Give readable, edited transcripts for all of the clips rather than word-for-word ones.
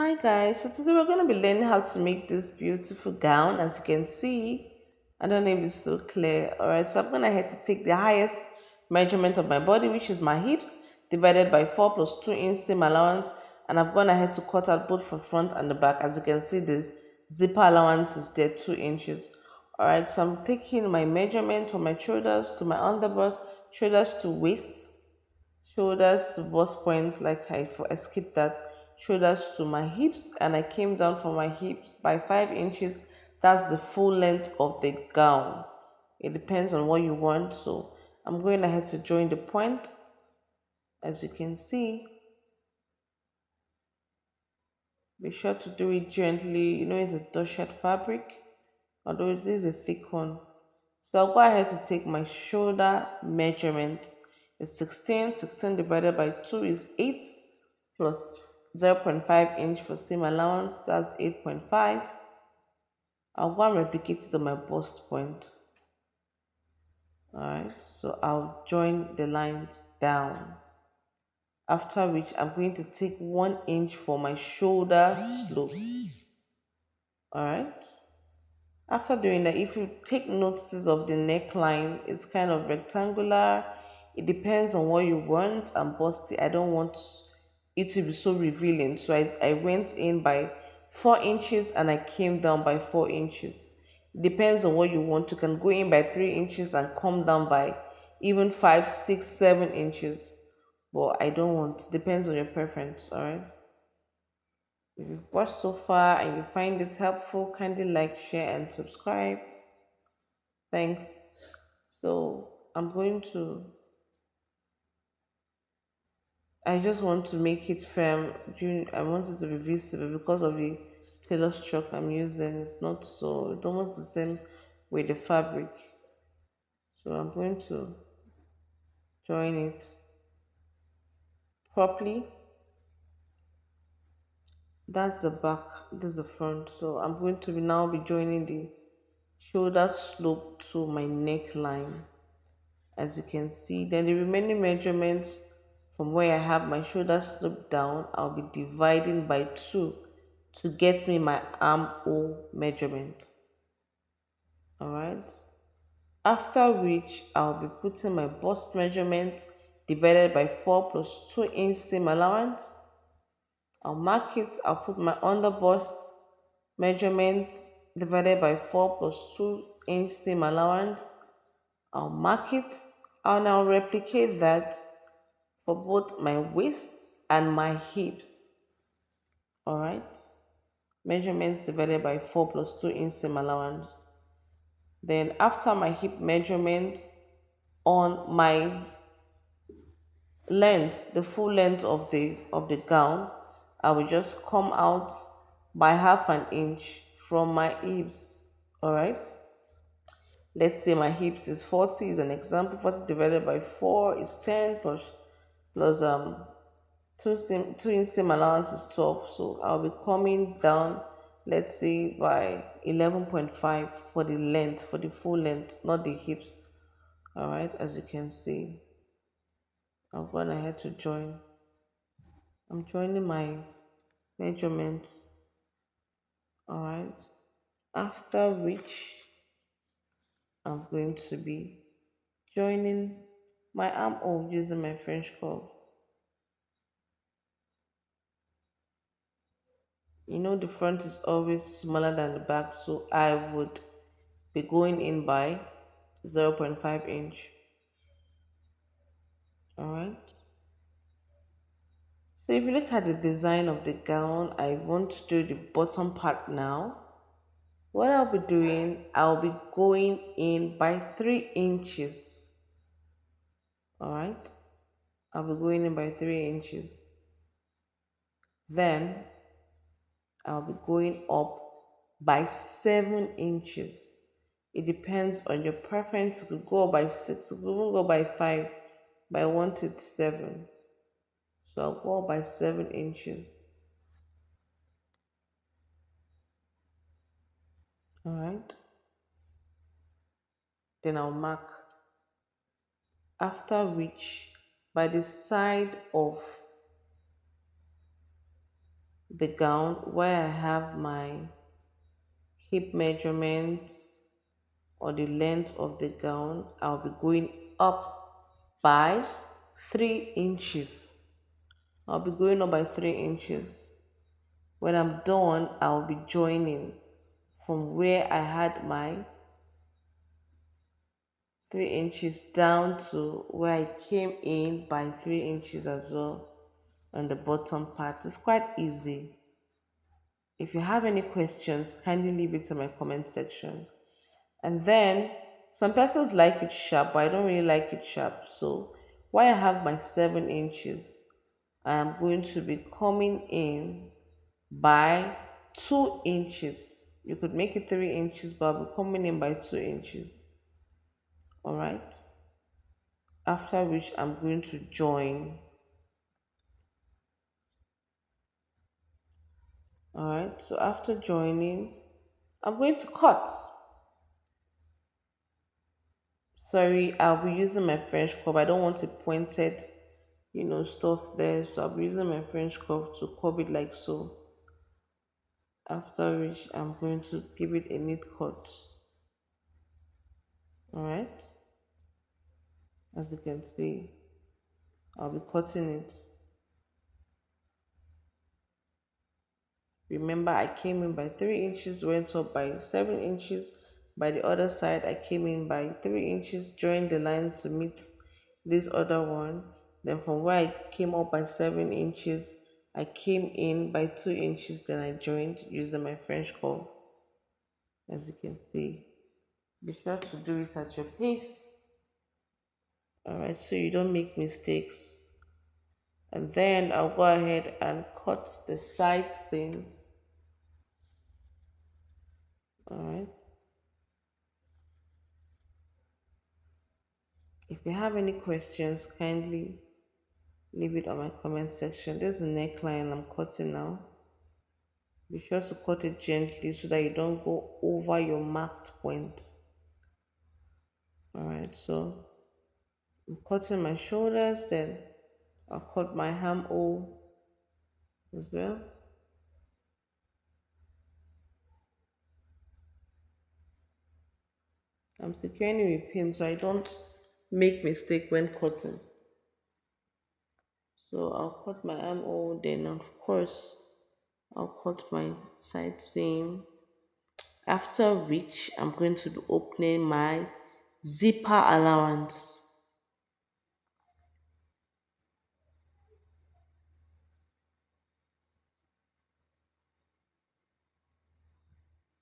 Hi guys, so today we're going to be learning how to make this beautiful gown. As you can see, I don't know if it's so clear. Alright, so I'm going to have to take the highest measurement of my body, which is my hips, divided by 4 plus 2 inch seam allowance, and I'm going to have to cut out both for front and the back. As you can see, the zipper allowance is there 2 inches. Alright, so I'm taking my measurement from my shoulders to my underbust, shoulders to waist, shoulders to bust point, like I skipped that, shoulders to my hips, and I came down from my hips by 5 inches. That's the full length of the gown. It depends on what you want. So I'm going ahead to join the point. As you can see, be sure to do it gently. You know, it's a dushed fabric, although this is a thick one. So I'll go ahead to take my shoulder measurement. It's 16. 16 divided by 2 is 8, plus 0.5 inch for seam allowance. That's 8.5. I'll go and replicate it on my bust point. Alright, so I'll join the lines down. After which I'm going to take 1 inch for my shoulder slope. Alright. After doing that, if you take notices of the neckline, it's kind of rectangular. It depends on what you want and busty. I don't want it to be so revealing. So I went in by 4 inches and I came down by 4 inches. It depends on what you want. You can go in by 3 inches and come down by even 5, 6, 7 inches. But I don't want. It depends on your preference, alright? If you've watched so far and you find it helpful, kindly like, share, and subscribe. Thanks. So I just want to make it firm. I want it to be visible because of the tailor's chalk I'm using. It's not so, it's almost the same with the fabric. So I'm going to join it properly. That's the back, this is the front. So I'm going to now be joining the shoulder slope to my neckline. As you can see, then the remaining measurements from where I have my shoulder slope down, I'll be dividing by 2 to get me my armhole measurement. Alright, after which I'll be putting my bust measurement divided by 4 plus 2 inch seam allowance. I'll mark it. I'll put my under bust measurement divided by 4 plus 2 inch seam allowance. I'll mark it and I'll replicate that for both my waist and my hips. Alright, measurements divided by 4 plus 2 inch seam allowance. Then after my hip measurement, on my length, the full length of the gown, I will just come out by half an inch from my hips. Alright, let's say my hips is 40 is an example. 40 divided by 4 is 10, plus 2 inch seam allowance is 12. So I'll be coming down, let's say by 11.5 for the length, for the full length, not the hips. Alright, as you can see, I'm going ahead to join. I'm joining my measurements. Alright, after which I'm going to be joining my armhole using my French curve. You know, the front is always smaller than the back, so I would be going in by 0.5 inch. Alright, so if you look at the design of the gown, I want to do the bottom part now. What I'll be doing, I'll be going in by 3 inches. Alright, I'll be going in by 3 inches. Then I'll be going up by 7 inches. It depends on your preference. You could go up by 6, you could even go by 5, but I want it 7. So I'll go up by 7 inches. Alright. Then I'll mark. After which, by the side of the gown where I have my hip measurements or the length of the gown, I'll be going up by 3 inches. I'll be going up by 3 inches. When I'm done, I'll be joining from where I had my 3 inches down to where I came in by 3 inches as well on the bottom part. It's quite easy. If you have any questions, kindly leave it in my comment section. And then some persons like it sharp, but I don't really like it sharp. So while I have my 7 inches, I am going to be coming in by 2 inches. You could make it 3 inches, but I'll be coming in by 2 inches. Alright. After which I'm going to join. Alright, so after joining, I'm going to cut. Sorry, I'll be using my French curve. I don't want it pointed, stuff there. So I'll be using my French curve to curve it like so. After which I'm going to give it a neat cut. Alright, as you can see, I'll be cutting it. Remember, I came in by 3 inches, went up by 7 inches. By the other side, I came in by 3 inches, joined the lines to meet this other one. Then from where I came up by 7 inches, I came in by 2 inches. Then I joined using my French curve. As you can see, be sure to do it at your pace. Alright, so you don't make mistakes. And then I'll go ahead and cut the side seams. Alright. If you have any questions, kindly leave it on my comment section. There's a neckline I'm cutting now. Be sure to cut it gently so that you don't go over your marked point. Alright, so I'm cutting my shoulders, then I'll cut my armhole as well. I'm securing it with pins so I don't make mistake when cutting. So I'll cut my armhole, then of course I'll cut my side seam. After which I'm going to be opening my zipper allowance.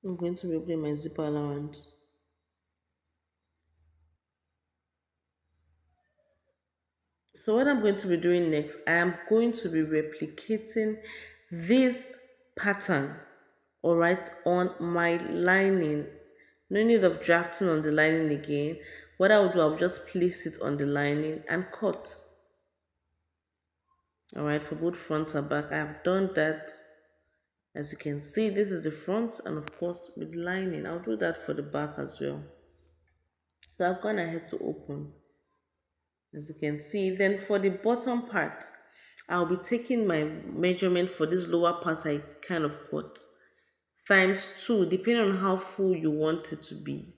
I'm going to be opening my zipper allowance. So what I'm going to be doing next, I am going to be replicating this pattern, all right, on my lining. No need of drafting on the lining again. What I will do, I'll just place it on the lining and cut. All right, for both front and back, I have done that. As you can see, this is the front, and of course with lining, I'll do that for the back as well. So I've gone ahead to open, as you can see. Then for the bottom part, I'll be taking my measurement for this lower part I kind of cut times 2, depending on how full you want it to be.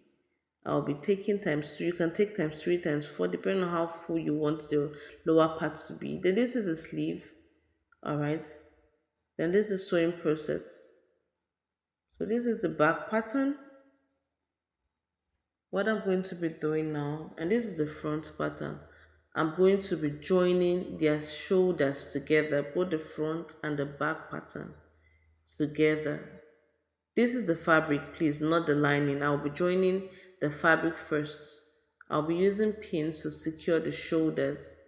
I'll be taking times 2. You can take times 3, times 4, depending on how full you want the lower part to be. Then this is the sleeve. Alright. Then this is sewing process. So this is the back pattern. What I'm going to be doing now, and this is the front pattern, I'm going to be joining their shoulders together, both the front and the back pattern together. This is the fabric, please, not the lining. I'll be joining the fabric first. I'll be using pins to secure the shoulders.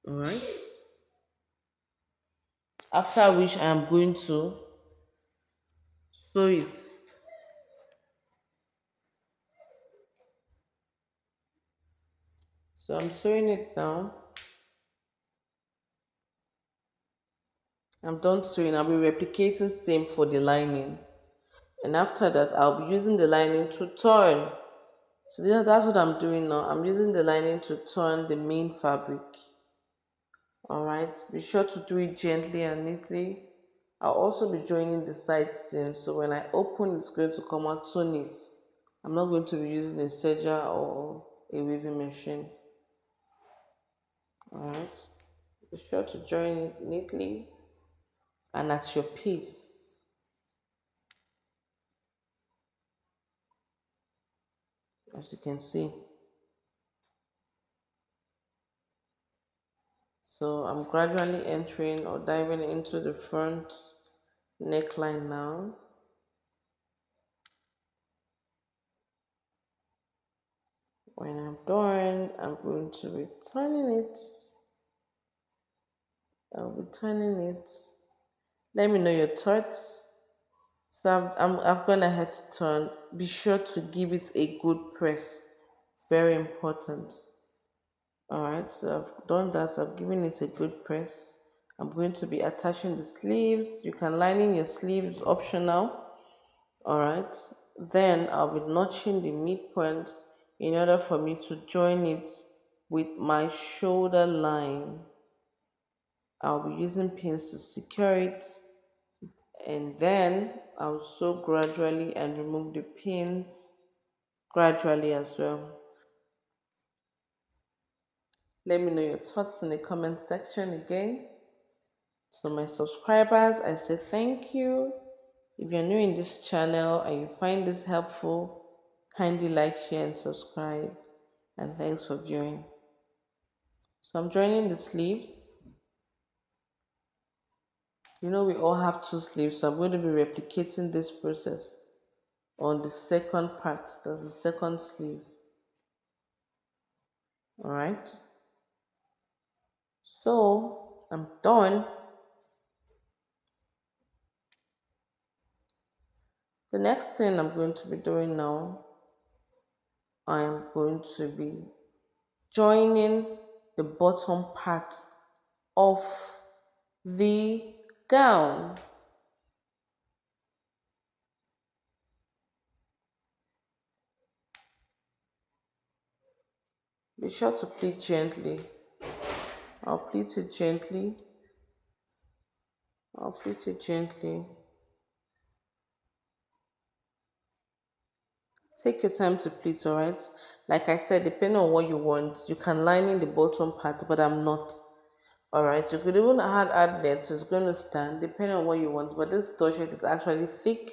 Alright. After which I am going to sew it. So I'm sewing it now. I'm done sewing. I'll be replicating same for the lining. And after that, I'll be using the lining to turn. So that's what I'm doing now. I'm using the lining to turn the main fabric. All right, be sure to do it gently and neatly. I'll also be joining the side seam, so when I open, it's going to come out so neat. I'm not going to be using a serger or a weaving machine. All right, be sure to join it neatly and at your pace, as you can see. So I'm gradually entering or diving into the front neckline now. When I'm done, I'm going to be turning it. I'll be turning it. Let me know your thoughts. So I've gone ahead to turn. Be sure to give it a good press. Very important. Alright, so I've done that. I've given it a good press. I'm going to be attaching the sleeves. You can line in your sleeves, optional. Alright, then I'll be notching the midpoint in order for me to join it with my shoulder line. I'll be using pins to secure it, and then I'll sew gradually and remove the pins gradually as well. Let me know your thoughts in the comment section again. So my subscribers, I say thank you. If you're new in this channel and you find this helpful, kindly like, share and subscribe. And thanks for viewing. So I'm joining the sleeves. You know we all have two sleeves, so I'm going to be replicating this process on the second part. That's the second sleeve. Alright. So I'm done. The next thing I'm going to be doing now, I am going to be joining the bottom part of the gown. Be sure to pleat gently. I'll pleat it gently. I'll pleat it gently. Take your time to pleat, alright? Like I said, depending on what you want, you can line in the bottom part, but I'm not. Alright, you could even add net, so it's going to stand depending on what you want. But this doshet is actually thick,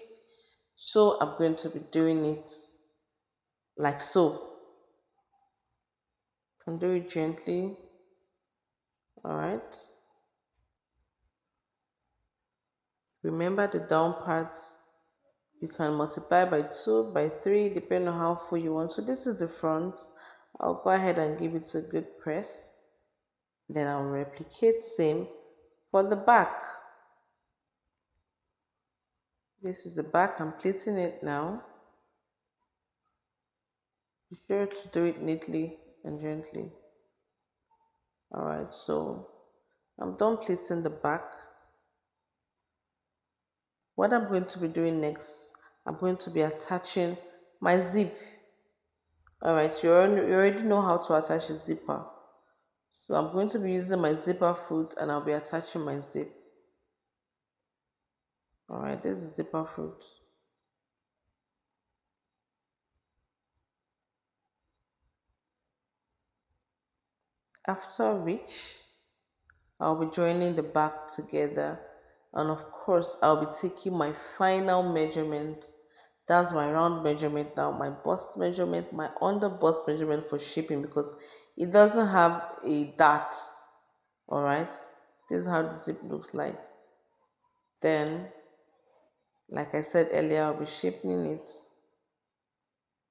so I'm going to be doing it like so. You can do it gently. Alright. Remember the down parts. You can multiply by 2, by 3, depending on how full you want. So this is the front. I'll go ahead and give it a good press. Then I'll replicate same for the back. This is the back. I'm pleating it now. Be sure to do it neatly and gently. Alright, so I'm done pleating the back. What I'm going to be doing next, I'm going to be attaching my zip. Alright, you already know how to attach a zipper. So I'm going to be using my zipper foot and I'll be attaching my zip. Alright, this is zipper foot. After which, I'll be joining the back together, and of course I'll be taking my final measurement. That's my round measurement now, my bust measurement, my under bust measurement for shaping, because it doesn't have a dart. Alright, this is how the zip looks like. Then, like I said earlier, I'll be shaping it.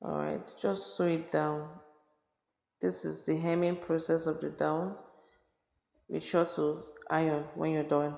Alright, just sew it down. This is the hemming process of the down. Be sure to iron when you're done.